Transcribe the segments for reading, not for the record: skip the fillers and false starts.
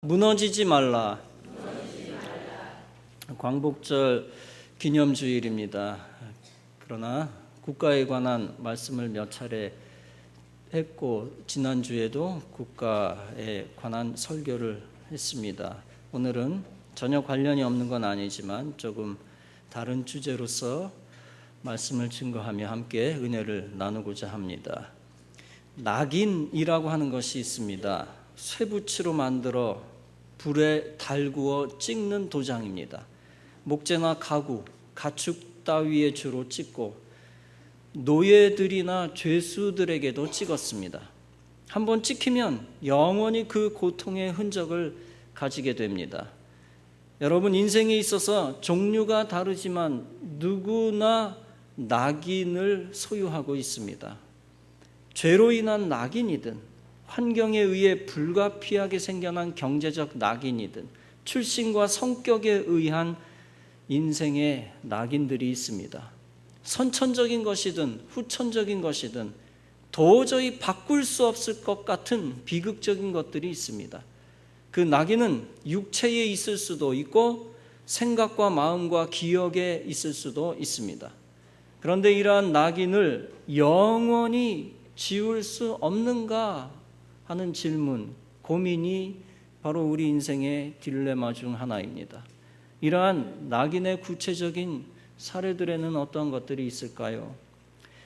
무너지지 말라. 광복절 기념주일입니다. 그러나 국가에 관한 말씀을 몇 차례 했고 지난주에도 국가에 관한 설교를 했습니다. 오늘은 전혀 관련이 없는 건 아니지만 조금 다른 주제로서 말씀을 증거하며 함께 은혜를 나누고자 합니다. 낙인이라고 하는 것이 있습니다. 쇠붙이로 만들어 불에 달구어 찍는 도장입니다. 목재나 가구, 가축 따위에 주로 찍고 노예들이나 죄수들에게도 찍었습니다. 한번 찍히면 영원히 그 고통의 흔적을 가지게 됩니다. 여러분, 인생에 있어서 종류가 다르지만 누구나 낙인을 소유하고 있습니다. 죄로 인한 낙인이든 환경에 의해 불가피하게 생겨난 경제적 낙인이든 출신과 성격에 의한 인생의 낙인들이 있습니다. 선천적인 것이든 후천적인 것이든 도저히 바꿀 수 없을 것 같은 비극적인 것들이 있습니다. 그 낙인은 육체에 있을 수도 있고 생각과 마음과 기억에 있을 수도 있습니다. 그런데 이러한 낙인을 영원히 지울 수 없는가 하는 질문, 고민이 바로 우리 인생의 딜레마 중 하나입니다. 이러한 낙인의 구체적인 사례들에는 어떤 것들이 있을까요?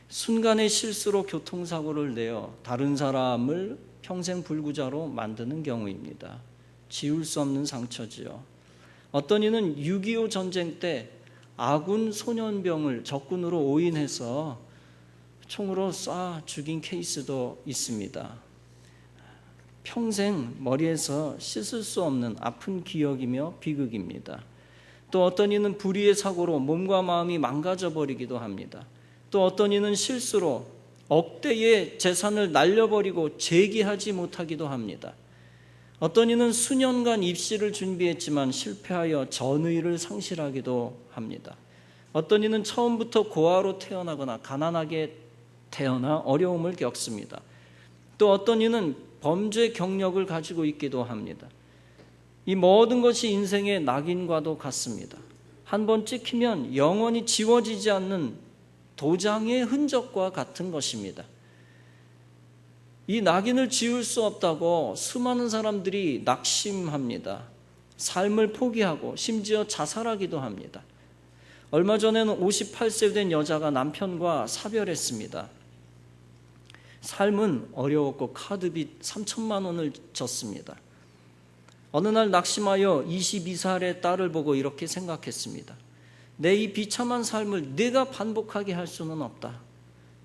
순간의 실수로 교통사고를 내어 다른 사람을 평생 불구자로 만드는 경우입니다. 지울 수 없는 상처지요. 어떤 이는 6.25 전쟁 때 아군 소년병을 적군으로 오인해서 총으로 쏴 죽인 케이스도 있습니다. 평생 머리에서 씻을 수 없는 아픈 기억이며 비극입니다. 또 어떤 이는 불의의 사고로 몸과 마음이 망가져 버리기도 합니다. 또 어떤 이는 실수로 억대의 재산을 날려버리고 재기하지 못하기도 합니다. 어떤 이는 수년간 입시를 준비했지만 실패하여 전의를 상실하기도 합니다. 어떤 이는 처음부터 고아로 태어나거나 가난하게 태어나 어려움을 겪습니다. 또 어떤 이는 범죄 경력을 가지고 있기도 합니다. 이 모든 것이 인생의 낙인과도 같습니다. 한번 찍히면 영원히 지워지지 않는 도장의 흔적과 같은 것입니다. 이 낙인을 지울 수 없다고 수많은 사람들이 낙심합니다. 삶을 포기하고 심지어 자살하기도 합니다. 얼마 전에는 58세 된 여자가 남편과 사별했습니다. 삶은 어려웠고 카드빚 3천만 원을 졌습니다. 어느 날 낙심하여 22살의 딸을 보고 이렇게 생각했습니다. 내 이 비참한 삶을 내가 반복하게 할 수는 없다.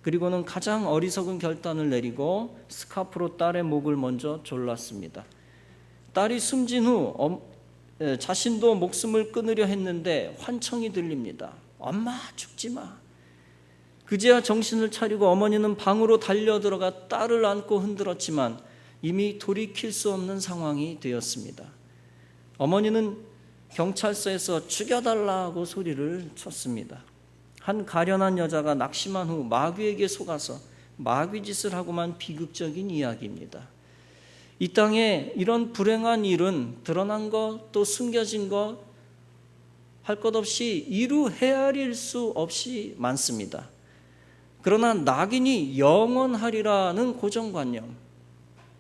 그리고는 가장 어리석은 결단을 내리고 스카프로 딸의 목을 먼저 졸랐습니다. 딸이 숨진 후 자신도 목숨을 끊으려 했는데 환청이 들립니다. 엄마, 죽지 마. 그제야 정신을 차리고 어머니는 방으로 달려들어가 딸을 안고 흔들었지만 이미 돌이킬 수 없는 상황이 되었습니다. 어머니는 경찰서에서 죽여달라고 소리를 쳤습니다. 한 가련한 여자가 낙심한 후 마귀에게 속아서 마귀짓을 하고만 비극적인 이야기입니다. 이 땅에 이런 불행한 일은 드러난 것 또 숨겨진 것 할 것 없이 이루 헤아릴 수 없이 많습니다. 그러나 낙인이 영원하리라는 고정관념,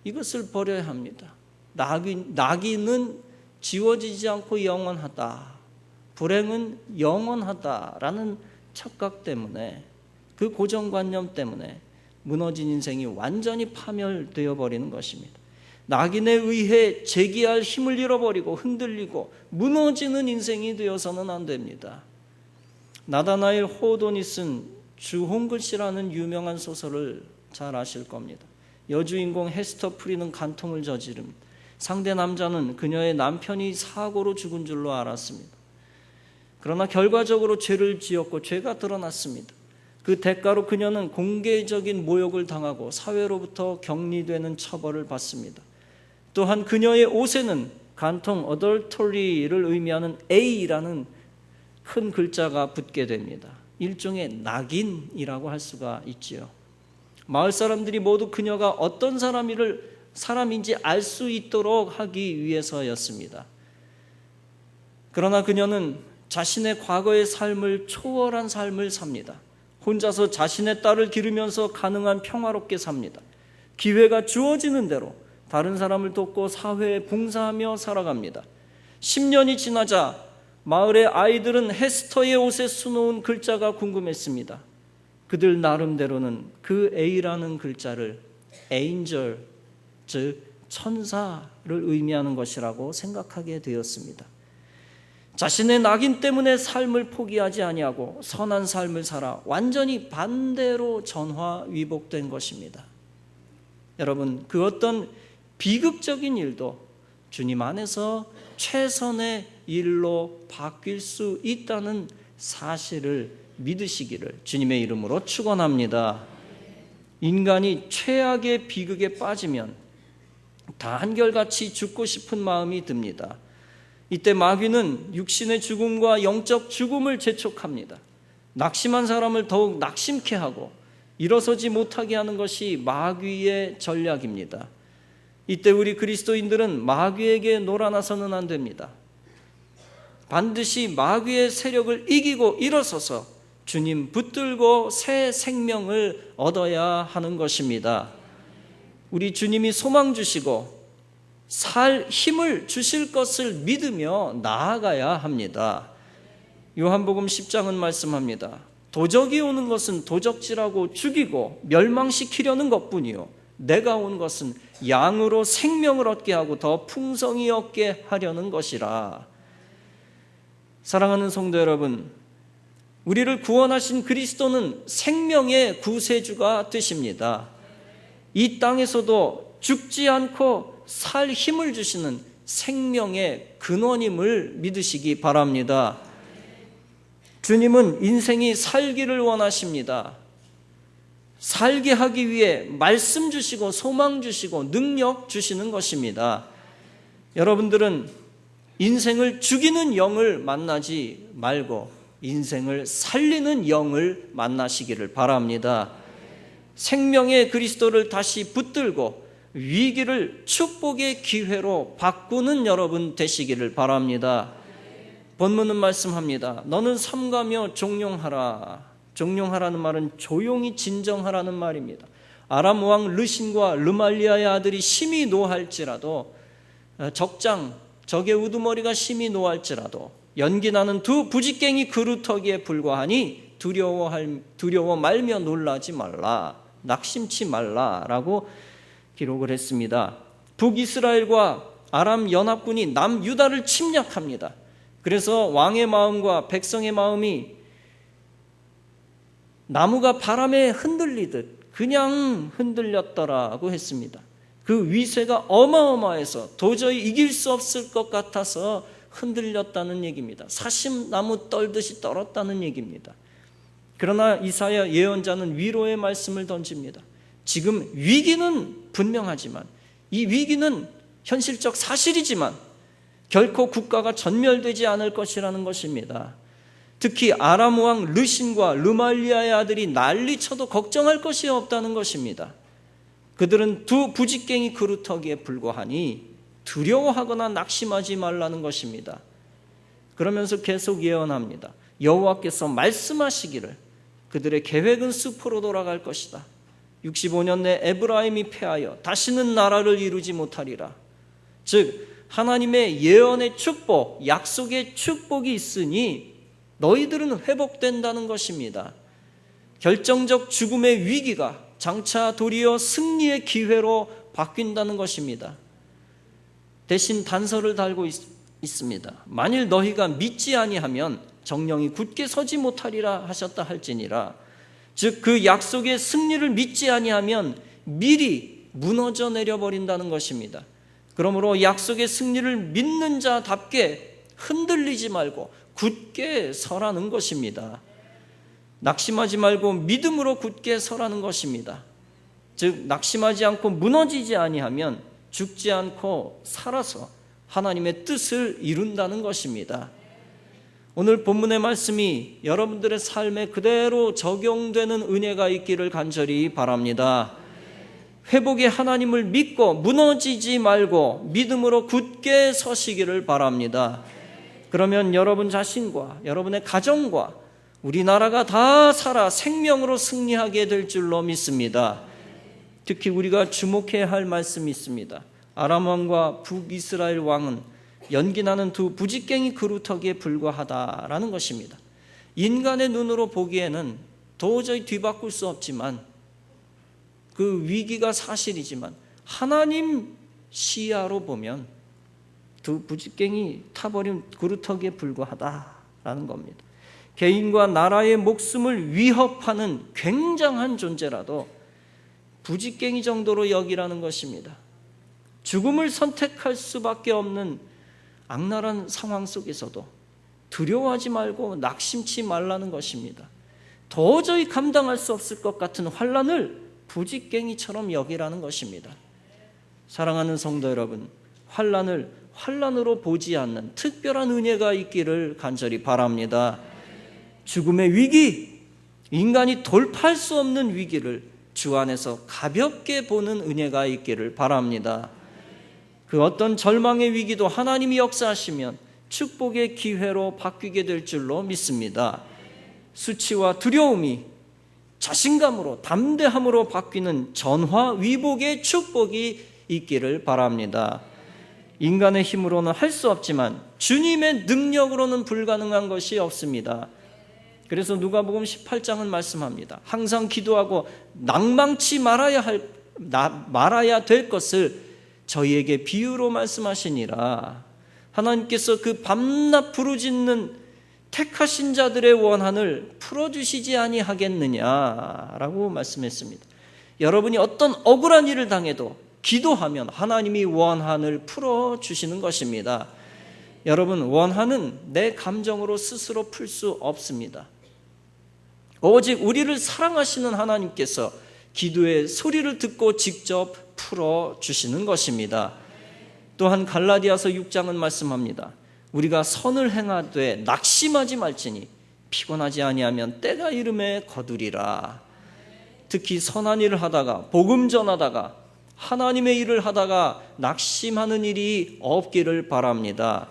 이것을 버려야 합니다. 낙인은 지워지지 않고 영원하다. 불행은 영원하다라는 착각 때문에, 그 고정관념 때문에 무너진 인생이 완전히 파멸되어 버리는 것입니다. 낙인에 의해 재기할 힘을 잃어버리고 흔들리고 무너지는 인생이 되어서는 안 됩니다. 나다나엘 호돈이 쓴 주홍글씨라는 유명한 소설을 잘 아실 겁니다. 여주인공 헤스터 프리는 간통을 저지름, 상대 남자는 그녀의 남편이 사고로 죽은 줄로 알았습니다. 그러나 결과적으로 죄를 지었고 죄가 드러났습니다. 그 대가로 그녀는 공개적인 모욕을 당하고 사회로부터 격리되는 처벌을 받습니다. 또한 그녀의 옷에는 간통 adultery를 의미하는 A라는 큰 글자가 붙게 됩니다. 일종의 낙인이라고 할 수가 있지요. 마을 사람들이 모두 그녀가 어떤 사람이를 사람인지 알 수 있도록 하기 위해서였습니다. 그러나 그녀는 자신의 과거의 삶을 초월한 삶을 삽니다. 혼자서 자신의 딸을 기르면서 가능한 평화롭게 삽니다. 기회가 주어지는 대로 다른 사람을 돕고 사회에 봉사하며 살아갑니다. 10년이 지나자 마을의 아이들은 헤스터의 옷에 수놓은 글자가 궁금했습니다. 그들 나름대로는 그 A라는 글자를 angel, 즉 천사를 의미하는 것이라고 생각하게 되었습니다. 자신의 낙인 때문에 삶을 포기하지 아니하고 선한 삶을 살아 완전히 반대로 전화위복된 것입니다. 여러분, 그 어떤 비극적인 일도 주님 안에서 최선의 일로 바뀔 수 있다는 사실을 믿으시기를 주님의 이름으로 축원합니다. 인간이 최악의 비극에 빠지면 다 한결같이 죽고 싶은 마음이 듭니다. 이때 마귀는 육신의 죽음과 영적 죽음을 재촉합니다. 낙심한 사람을 더욱 낙심케 하고 일어서지 못하게 하는 것이 마귀의 전략입니다. 이때 우리 그리스도인들은 마귀에게 놀아나서는 안 됩니다. 반드시 마귀의 세력을 이기고 일어서서 주님 붙들고 새 생명을 얻어야 하는 것입니다. 우리 주님이 소망 주시고 살 힘을 주실 것을 믿으며 나아가야 합니다. 요한복음 10장은 말씀합니다. 도적이 오는 것은 도적질하고 죽이고 멸망시키려는 것뿐이요 내가 온 것은 양으로 생명을 얻게 하고 더 풍성히 얻게 하려는 것이라. 사랑하는 성도 여러분, 우리를 구원하신 그리스도는 생명의 구세주가 되십니다. 이 땅에서도 죽지 않고 살 힘을 주시는 생명의 근원임을 믿으시기 바랍니다. 주님은 인생이 살기를 원하십니다. 살게 하기 위해 말씀 주시고 소망 주시고 능력 주시는 것입니다. 여러분들은 인생을 죽이는 영을 만나지 말고 인생을 살리는 영을 만나시기를 바랍니다. 생명의 그리스도를 다시 붙들고 위기를 축복의 기회로 바꾸는 여러분 되시기를 바랍니다. 본문은 말씀합니다. 너는 삼가며 종용하라. 종용하라는 말은 조용히 진정하라는 말입니다. 아람 왕 르신과 르말리아의 아들이 심히 노할지라도 적의 우두머리가 심히 노할지라도 연기나는 두 부지깽이 그루터기에 불과하니 두려워 말며 놀라지 말라, 낙심치 말라라고 기록을 했습니다. 북이스라엘과 아람 연합군이 남유다를 침략합니다. 그래서 왕의 마음과 백성의 마음이 나무가 바람에 흔들리듯 그냥 흔들렸더라고 했습니다. 그 위세가 어마어마해서 도저히 이길 수 없을 것 같아서 흔들렸다는 얘기입니다. 사심나무 떨듯이 떨었다는 얘기입니다. 그러나 이사야 예언자는 위로의 말씀을 던집니다. 지금 위기는 분명하지만 이 위기는 현실적 사실이지만 결코 국가가 전멸되지 않을 것이라는 것입니다. 특히 아람 왕 르신과 르말리아의 아들이 난리쳐도 걱정할 것이 없다는 것입니다. 그들은 두 부지깽이 그루터기에 불과하니 두려워하거나 낙심하지 말라는 것입니다. 그러면서 계속 예언합니다. 여호와께서 말씀하시기를 그들의 계획은 숲으로 돌아갈 것이다. 65년 내 에브라임이 패하여 다시는 나라를 이루지 못하리라. 즉 하나님의 예언의 축복, 약속의 축복이 있으니 너희들은 회복된다는 것입니다. 결정적 죽음의 위기가 장차 도리어 승리의 기회로 바뀐다는 것입니다. 대신 단서를 달고 있습니다. 만일 너희가 믿지 아니하면 정령이 굳게 서지 못하리라 하셨다 할지니라. 즉 그 약속의 승리를 믿지 아니하면 미리 무너져 내려버린다는 것입니다. 그러므로 약속의 승리를 믿는 자답게 흔들리지 말고 굳게 서라는 것입니다. 낙심하지 말고 믿음으로 굳게 서라는 것입니다. 즉 낙심하지 않고 무너지지 아니하면 죽지 않고 살아서 하나님의 뜻을 이룬다는 것입니다. 오늘 본문의 말씀이 여러분들의 삶에 그대로 적용되는 은혜가 있기를 간절히 바랍니다. 회복의 하나님을 믿고 무너지지 말고 믿음으로 굳게 서시기를 바랍니다. 그러면 여러분 자신과 여러분의 가정과 우리나라가 다 살아 생명으로 승리하게 될 줄로 믿습니다. 특히 우리가 주목해야 할 말씀이 있습니다. 아람 왕과 북이스라엘 왕은 연기나는 두 부직갱이 그루터기에 불과하다라는 것입니다. 인간의 눈으로 보기에는 도저히 뒤바꿀 수 없지만, 그 위기가 사실이지만 하나님 시야로 보면 두 부직갱이 타버린 그루터기에 불과하다라는 겁니다. 개인과 나라의 목숨을 위협하는 굉장한 존재라도 부직갱이 정도로 여기라는 것입니다. 죽음을 선택할 수밖에 없는 악랄한 상황 속에서도 두려워하지 말고 낙심치 말라는 것입니다. 도저히 감당할 수 없을 것 같은 환난을 부직갱이처럼 여기라는 것입니다. 사랑하는 성도 여러분, 환난을 환난으로 보지 않는 특별한 은혜가 있기를 간절히 바랍니다. 죽음의 위기, 인간이 돌파할 수 없는 위기를 주 안에서 가볍게 보는 은혜가 있기를 바랍니다. 그 어떤 절망의 위기도 하나님이 역사하시면 축복의 기회로 바뀌게 될 줄로 믿습니다. 수치와 두려움이 자신감으로, 담대함으로 바뀌는 전화위복의 축복이 있기를 바랍니다. 인간의 힘으로는 할 수 없지만 주님의 능력으로는 불가능한 것이 없습니다. 그래서 누가복음 18장은 말씀합니다. 항상 기도하고 낭망치 말아야 될 것을 저희에게 비유로 말씀하시니라. 하나님께서 그 밤낮 부르짖는 택하신 자들의 원한을 풀어주시지 아니하겠느냐라고 말씀했습니다. 여러분이 어떤 억울한 일을 당해도 기도하면 하나님이 원한을 풀어주시는 것입니다. 여러분, 원한은 내 감정으로 스스로 풀 수 없습니다. 오직 우리를 사랑하시는 하나님께서 기도의 소리를 듣고 직접 풀어주시는 것입니다. 또한 갈라디아서 6장은 말씀합니다. 우리가 선을 행하되 낙심하지 말지니 피곤하지 아니하면 때가 이름에 거두리라. 특히 선한 일을 하다가, 복음 전하다가, 하나님의 일을 하다가 낙심하는 일이 없기를 바랍니다.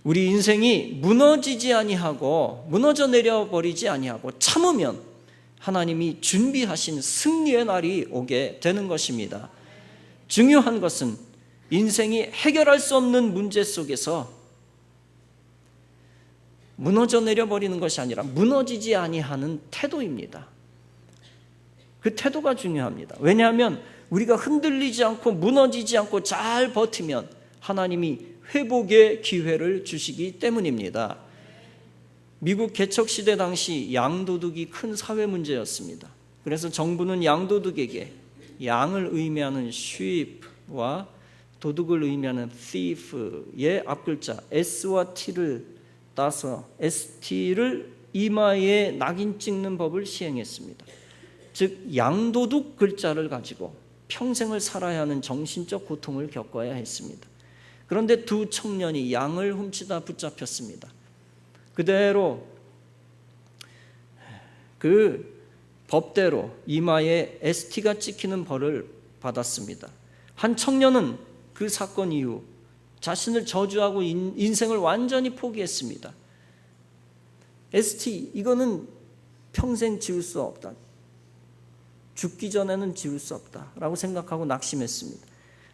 우리 인생이 무너지지 아니하고 무너져 내려버리지 아니하고 참으면 하나님이 준비하신 승리의 날이 오게 되는 것입니다. 중요한 것은 인생이 해결할 수 없는 문제 속에서 무너져 내려버리는 것이 아니라 무너지지 아니하는 태도입니다. 그 태도가 중요합니다. 왜냐하면 우리가 흔들리지 않고 무너지지 않고 잘 버티면 하나님이 회복의 기회를 주시기 때문입니다. 미국 개척시대 당시 양도둑이 큰 사회 문제였습니다. 그래서 정부는 양도둑에게 양을 의미하는 sheep와 도둑을 의미하는 thief의 앞글자 S와 T를 따서 ST를 이마에 낙인 찍는 법을 시행했습니다. 즉 양도둑 글자를 가지고 평생을 살아야 하는 정신적 고통을 겪어야 했습니다. 그런데 두 청년이 양을 훔치다 붙잡혔습니다. 그대로 그 법대로 이마에 ST가 찍히는 벌을 받았습니다. 한 청년은 그 사건 이후 자신을 저주하고 인생을 완전히 포기했습니다. ST, 이거는 평생 지울 수 없다. 죽기 전에는 지울 수 없다라고 생각하고 낙심했습니다.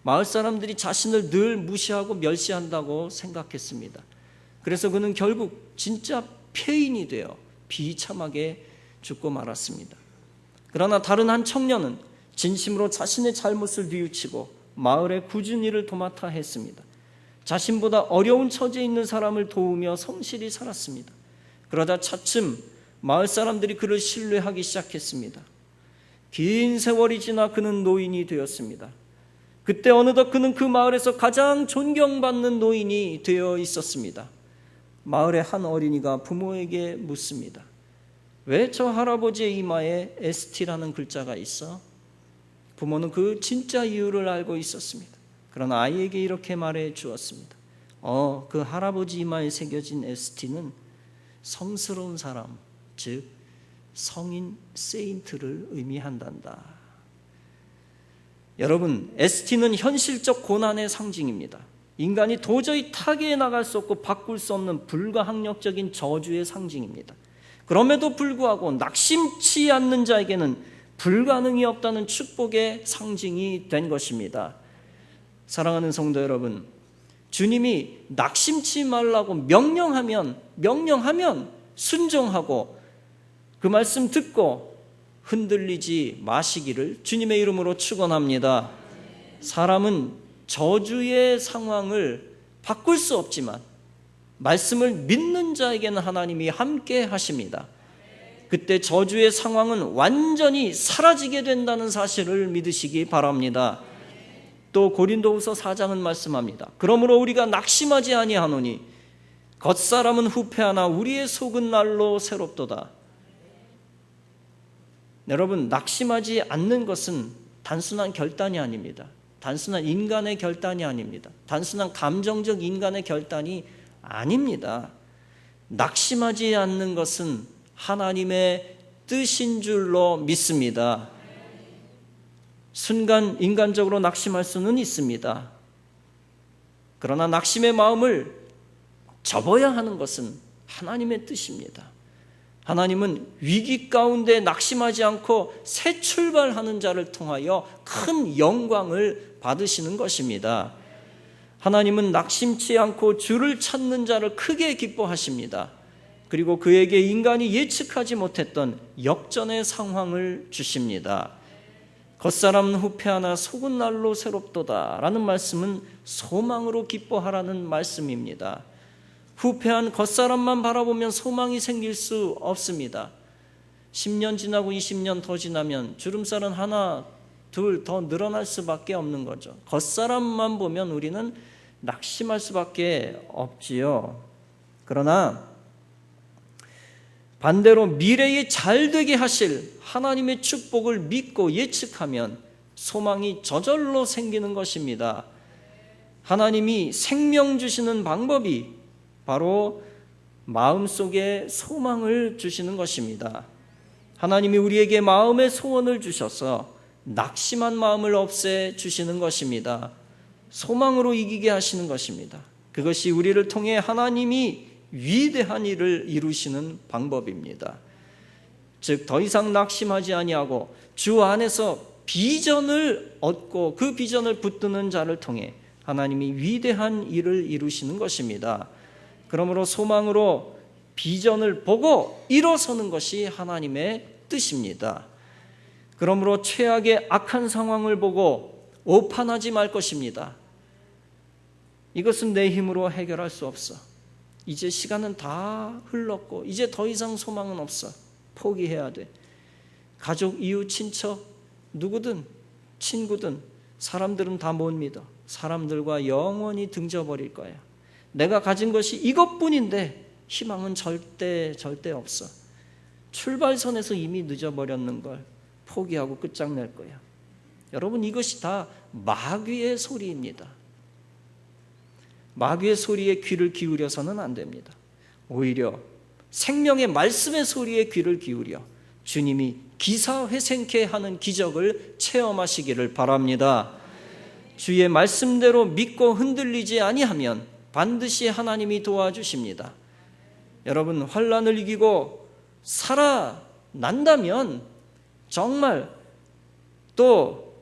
마을 사람들이 자신을 늘 무시하고 멸시한다고 생각했습니다. 그래서 그는 결국 진짜 폐인이 되어 비참하게 죽고 말았습니다. 그러나 다른 한 청년은 진심으로 자신의 잘못을 뉘우치고 마을의 굳은 일을 도맡아 했습니다. 자신보다 어려운 처지에 있는 사람을 도우며 성실히 살았습니다. 그러다 차츰 마을 사람들이 그를 신뢰하기 시작했습니다. 긴 세월이 지나 그는 노인이 되었습니다. 그때 어느덧 그는 그 마을에서 가장 존경받는 노인이 되어 있었습니다. 마을의 한 어린이가 부모에게 묻습니다. 왜 저 할아버지의 이마에 ST라는 글자가 있어? 부모는 그 진짜 이유를 알고 있었습니다. 그러나 아이에게 이렇게 말해 주었습니다. 그 할아버지 이마에 새겨진 ST는 성스러운 사람, 즉 성인 세인트를 의미한단다. 여러분, ST는 현실적 고난의 상징입니다. 인간이 도저히 타개해 나갈 수 없고 바꿀 수 없는 불가항력적인 저주의 상징입니다. 그럼에도 불구하고 낙심치 않는 자에게는 불가능이 없다는 축복의 상징이 된 것입니다. 사랑하는 성도 여러분, 주님이 낙심치 말라고 명령하면 순종하고 그 말씀 듣고 흔들리지 마시기를 주님의 이름으로 축원합니다. 사람은 저주의 상황을 바꿀 수 없지만 말씀을 믿는 자에게는 하나님이 함께 하십니다. 그때 저주의 상황은 완전히 사라지게 된다는 사실을 믿으시기 바랍니다. 또 고린도후서 4장은 말씀합니다. 그러므로 우리가 낙심하지 아니하노니 겉사람은 후패하나 우리의 속은 날로 새롭도다. 여러분, 낙심하지 않는 것은 단순한 결단이 아닙니다. 단순한 인간의 결단이 아닙니다. 단순한 감정적 인간의 결단이 아닙니다. 낙심하지 않는 것은 하나님의 뜻인 줄로 믿습니다. 순간 인간적으로 낙심할 수는 있습니다. 그러나 낙심의 마음을 접어야 하는 것은 하나님의 뜻입니다. 하나님은 위기 가운데 낙심하지 않고 새 출발하는 자를 통하여 큰 영광을 받으시는 것입니다. 하나님은 낙심치 않고 주를 찾는 자를 크게 기뻐하십니다. 그리고 그에게 인간이 예측하지 못했던 역전의 상황을 주십니다. 겉사람은 후패하나 속은 날로 새롭도다 라는 말씀은 소망으로 기뻐하라는 말씀입니다. 후패한 겉사람만 바라보면 소망이 생길 수 없습니다. 10년 지나고 20년 더 지나면 주름살은 하나 둘 더 늘어날 수밖에 없는 거죠. 겉사람만 보면 우리는 낙심할 수밖에 없지요. 그러나 반대로 미래에 잘되게 하실 하나님의 축복을 믿고 예측하면 소망이 저절로 생기는 것입니다. 하나님이 생명 주시는 방법이 바로 마음속에 소망을 주시는 것입니다. 하나님이 우리에게 마음의 소원을 주셔서 낙심한 마음을 없애 주시는 것입니다. 소망으로 이기게 하시는 것입니다. 그것이 우리를 통해 하나님이 위대한 일을 이루시는 방법입니다. 즉 더 이상 낙심하지 아니하고 주 안에서 비전을 얻고 그 비전을 붙드는 자를 통해 하나님이 위대한 일을 이루시는 것입니다. 그러므로 소망으로 비전을 보고 일어서는 것이 하나님의 뜻입니다. 그러므로 최악의 악한 상황을 보고 오판하지 말 것입니다. 이것은 내 힘으로 해결할 수 없어. 이제 시간은 다 흘렀고 이제 더 이상 소망은 없어. 포기해야 돼. 가족, 이웃, 친척, 누구든 친구든 사람들은 다 못 믿어. 사람들과 영원히 등져버릴 거야. 내가 가진 것이 이것뿐인데 희망은 절대 없어. 출발선에서 이미 늦어버렸는 걸 포기하고 끝장낼 거야. 여러분, 이것이 다 마귀의 소리입니다. 마귀의 소리에 귀를 기울여서는 안 됩니다. 오히려 생명의 말씀의 소리에 귀를 기울여 주님이 기사회생케 하는 기적을 체험하시기를 바랍니다. 주의 말씀대로 믿고 흔들리지 아니하면 반드시 하나님이 도와주십니다. 여러분, 환난을 이기고 살아난다면 정말 또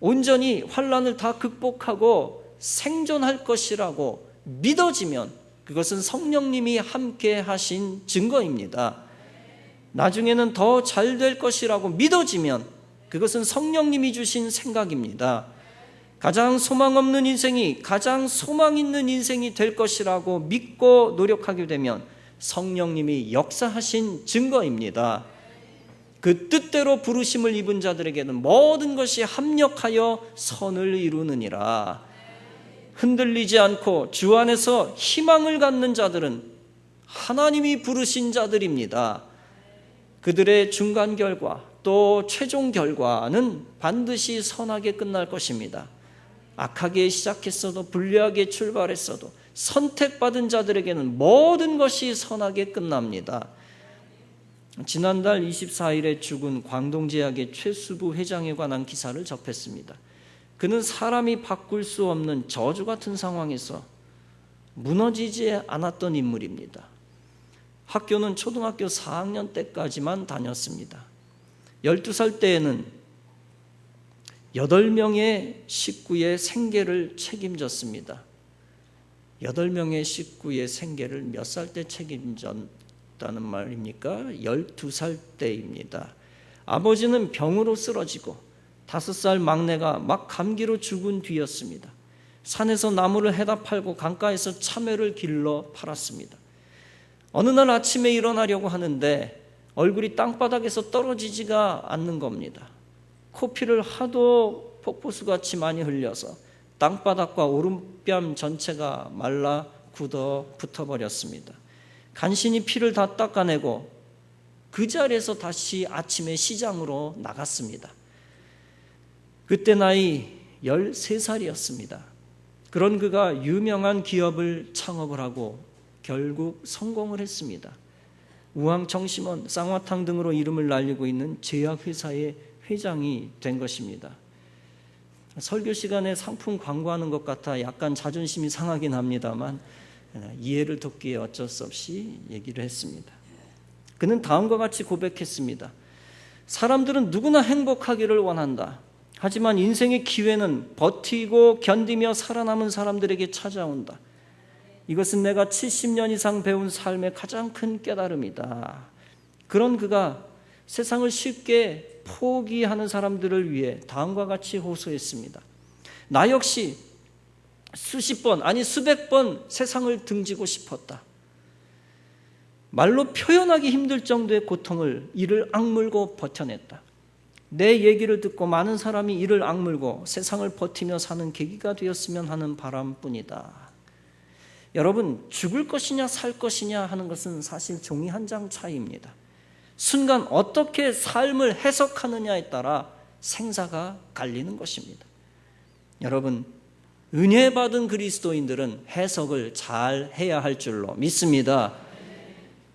온전히 환난을 다 극복하고 생존할 것이라고 믿어지면 그것은 성령님이 함께 하신 증거입니다. 나중에는 더 잘 될 것이라고 믿어지면 그것은 성령님이 주신 생각입니다. 가장 소망 없는 인생이 가장 소망 있는 인생이 될 것이라고 믿고 노력하게 되면 성령님이 역사하신 증거입니다. 그 뜻대로 부르심을 입은 자들에게는 모든 것이 합력하여 선을 이루느니라. 흔들리지 않고 주 안에서 희망을 갖는 자들은 하나님이 부르신 자들입니다. 그들의 중간 결과 또 최종 결과는 반드시 선하게 끝날 것입니다. 악하게 시작했어도 불리하게 출발했어도 선택받은 자들에게는 모든 것이 선하게 끝납니다. 지난달 24일에 죽은 광동제약의 최수부 회장에 관한 기사를 접했습니다. 그는 사람이 바꿀 수 없는 저주 같은 상황에서 무너지지 않았던 인물입니다. 학교는 초등학교 4학년 때까지만 다녔습니다. 12살 때에는 8명의 식구의 생계를 책임졌습니다. 8명의 식구의 생계를 몇 살 때 책임졌다는 말입니까? 12살 때입니다. 아버지는 병으로 쓰러지고 5살 막내가 막 감기로 죽은 뒤였습니다. 산에서 나무를 해다 팔고 강가에서 참외를 길러 팔았습니다. 어느 날 아침에 일어나려고 하는데 얼굴이 땅바닥에서 떨어지지가 않는 겁니다. 코피를 하도 폭포수같이 많이 흘려서 땅바닥과 오른뺨 전체가 말라 굳어 붙어버렸습니다. 간신히 피를 다 닦아내고 그 자리에서 다시 아침에 시장으로 나갔습니다. 그때 나이 13살이었습니다. 그런 그가 유명한 기업을 창업을 하고 결국 성공을 했습니다. 우황청심원, 쌍화탕 등으로 이름을 날리고 있는 제약회사의 회장이 된 것입니다. 설교 시간에 상품 광고하는 것 같아 약간 자존심이 상하긴 합니다만 이해를 돕기에 어쩔 수 없이 얘기를 했습니다. 그는 다음과 같이 고백했습니다. 사람들은 누구나 행복하기를 원한다. 하지만 인생의 기회는 버티고 견디며 살아남은 사람들에게 찾아온다. 이것은 내가 70년 이상 배운 삶의 가장 큰 깨달음이다. 그런 그가 세상을 쉽게 포기하는 사람들을 위해 다음과 같이 호소했습니다. 나 역시 수십 번, 아니 수백 번 세상을 등지고 싶었다. 말로 표현하기 힘들 정도의 고통을 이를 악물고 버텨냈다. 내 얘기를 듣고 많은 사람이 이를 악물고 세상을 버티며 사는 계기가 되었으면 하는 바람뿐이다. 여러분, 죽을 것이냐 살 것이냐 하는 것은 사실 종이 한 장 차이입니다. 순간 어떻게 삶을 해석하느냐에 따라 생사가 갈리는 것입니다. 여러분, 은혜 받은 그리스도인들은 해석을 잘 해야 할 줄로 믿습니다.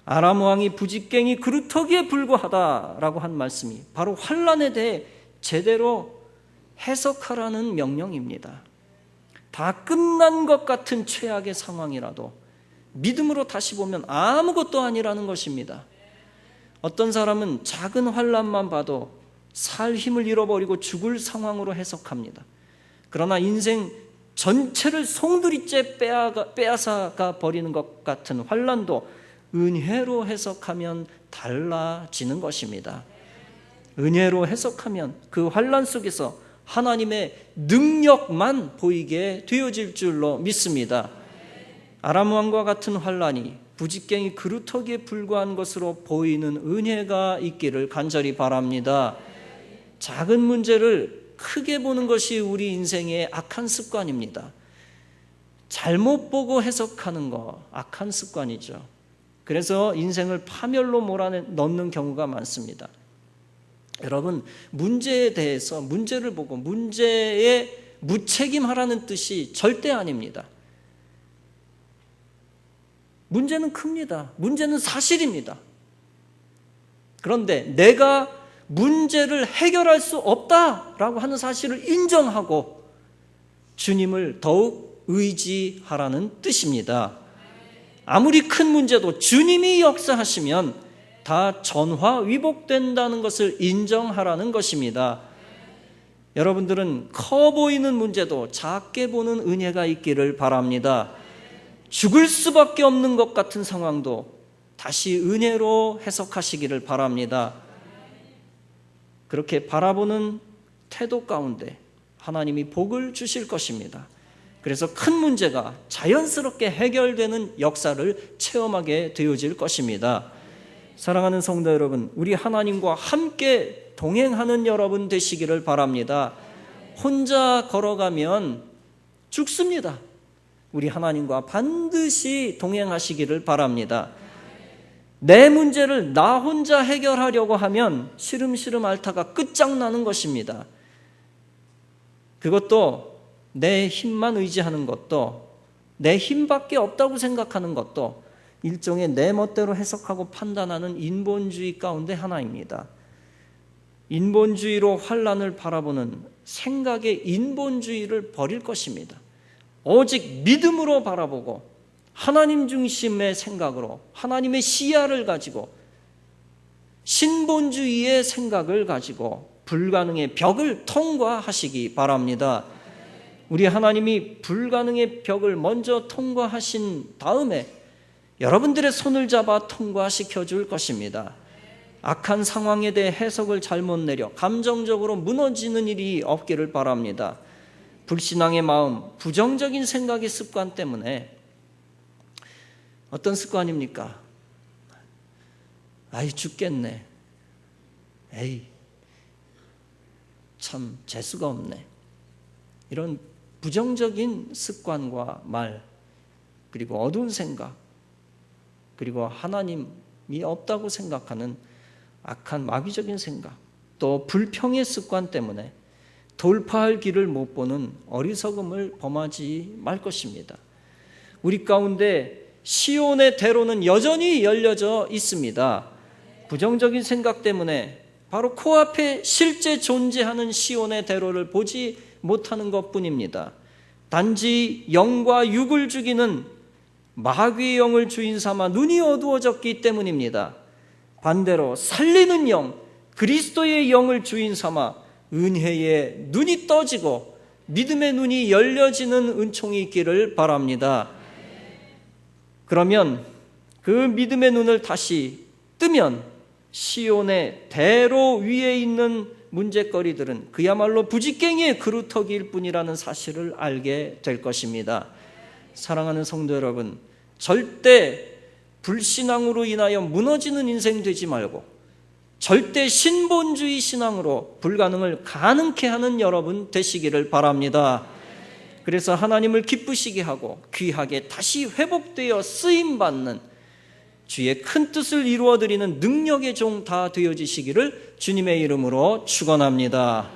아람 왕이 부직갱이 그루터기에 불과하다라고 한 말씀이 바로 환난에 대해 제대로 해석하라는 명령입니다. 다 끝난 것 같은 최악의 상황이라도 믿음으로 다시 보면 아무것도 아니라는 것입니다. 어떤 사람은 작은 환난만 봐도 살 힘을 잃어버리고 죽을 상황으로 해석합니다. 그러나 인생 전체를 송두리째 빼앗아가 버리는 것 같은 환난도 은혜로 해석하면 달라지는 것입니다. 은혜로 해석하면 그 환난 속에서 하나님의 능력만 보이게 되어질 줄로 믿습니다. 아람 왕과 같은 환난이 부직갱이 그루터기에 불과한 것으로 보이는 은혜가 있기를 간절히 바랍니다. 작은 문제를 크게 보는 것이 우리 인생의 악한 습관입니다. 잘못 보고 해석하는 거 악한 습관이죠. 그래서 인생을 파멸로 몰아넣는 경우가 많습니다. 여러분, 문제에 대해서 문제를 보고 문제에 무책임하라는 뜻이 절대 아닙니다. 문제는 큽니다. 문제는 사실입니다. 그런데 내가 문제를 해결할 수 없다라고 하는 사실을 인정하고 주님을 더욱 의지하라는 뜻입니다. 아무리 큰 문제도 주님이 역사하시면 다 전화위복된다는 것을 인정하라는 것입니다. 여러분들은 커 보이는 문제도 작게 보는 은혜가 있기를 바랍니다. 죽을 수밖에 없는 것 같은 상황도 다시 은혜로 해석하시기를 바랍니다. 그렇게 바라보는 태도 가운데 하나님이 복을 주실 것입니다. 그래서 큰 문제가 자연스럽게 해결되는 역사를 체험하게 되어질 것입니다. 사랑하는 성도 여러분, 우리 하나님과 함께 동행하는 여러분 되시기를 바랍니다. 혼자 걸어가면 죽습니다. 우리 하나님과 반드시 동행하시기를 바랍니다. 내 문제를 나 혼자 해결하려고 하면 시름시름 앓다가 끝장나는 것입니다. 그것도 내 힘만 의지하는 것도, 내 힘밖에 없다고 생각하는 것도, 일종의 내 멋대로 해석하고 판단하는 인본주의 가운데 하나입니다. 인본주의로 환난을 바라보는 생각의 인본주의를 버릴 것입니다. 오직 믿음으로 바라보고 하나님 중심의 생각으로 하나님의 시야를 가지고 신본주의의 생각을 가지고 불가능의 벽을 통과하시기 바랍니다. 우리 하나님이 불가능의 벽을 먼저 통과하신 다음에 여러분들의 손을 잡아 통과시켜 줄 것입니다. 악한 상황에 대해 해석을 잘못 내려 감정적으로 무너지는 일이 없기를 바랍니다. 불신앙의 마음, 부정적인 생각의 습관 때문에 어떤 습관입니까? 아이 죽겠네. 에이 참 재수가 없네. 이런 부정적인 습관과 말, 그리고 어두운 생각, 그리고 하나님이 없다고 생각하는 악한 마귀적인 생각, 또 불평의 습관 때문에 돌파할 길을 못 보는 어리석음을 범하지 말 것입니다. 우리 가운데 시온의 대로는 여전히 열려져 있습니다. 부정적인 생각 때문에 바로 코앞에 실제 존재하는 시온의 대로를 보지 못하는 것뿐입니다. 단지 영과 육을 죽이는 마귀의 영을 주인 삼아 눈이 어두워졌기 때문입니다. 반대로 살리는 영, 그리스도의 영을 주인 삼아 은혜의 눈이 떠지고 믿음의 눈이 열려지는 은총이 있기를 바랍니다. 그러면 그 믿음의 눈을 다시 뜨면 시온의 대로 위에 있는 문제거리들은 그야말로 부지깽이의 그루터기일 뿐이라는 사실을 알게 될 것입니다. 사랑하는 성도 여러분, 절대 불신앙으로 인하여 무너지는 인생 되지 말고 절대 신본주의 신앙으로 불가능을 가능케 하는 여러분 되시기를 바랍니다. 그래서 하나님을 기쁘시게 하고 귀하게 다시 회복되어 쓰임받는 주의 큰 뜻을 이루어드리는 능력의 종 다 되어지시기를 주님의 이름으로 축원합니다.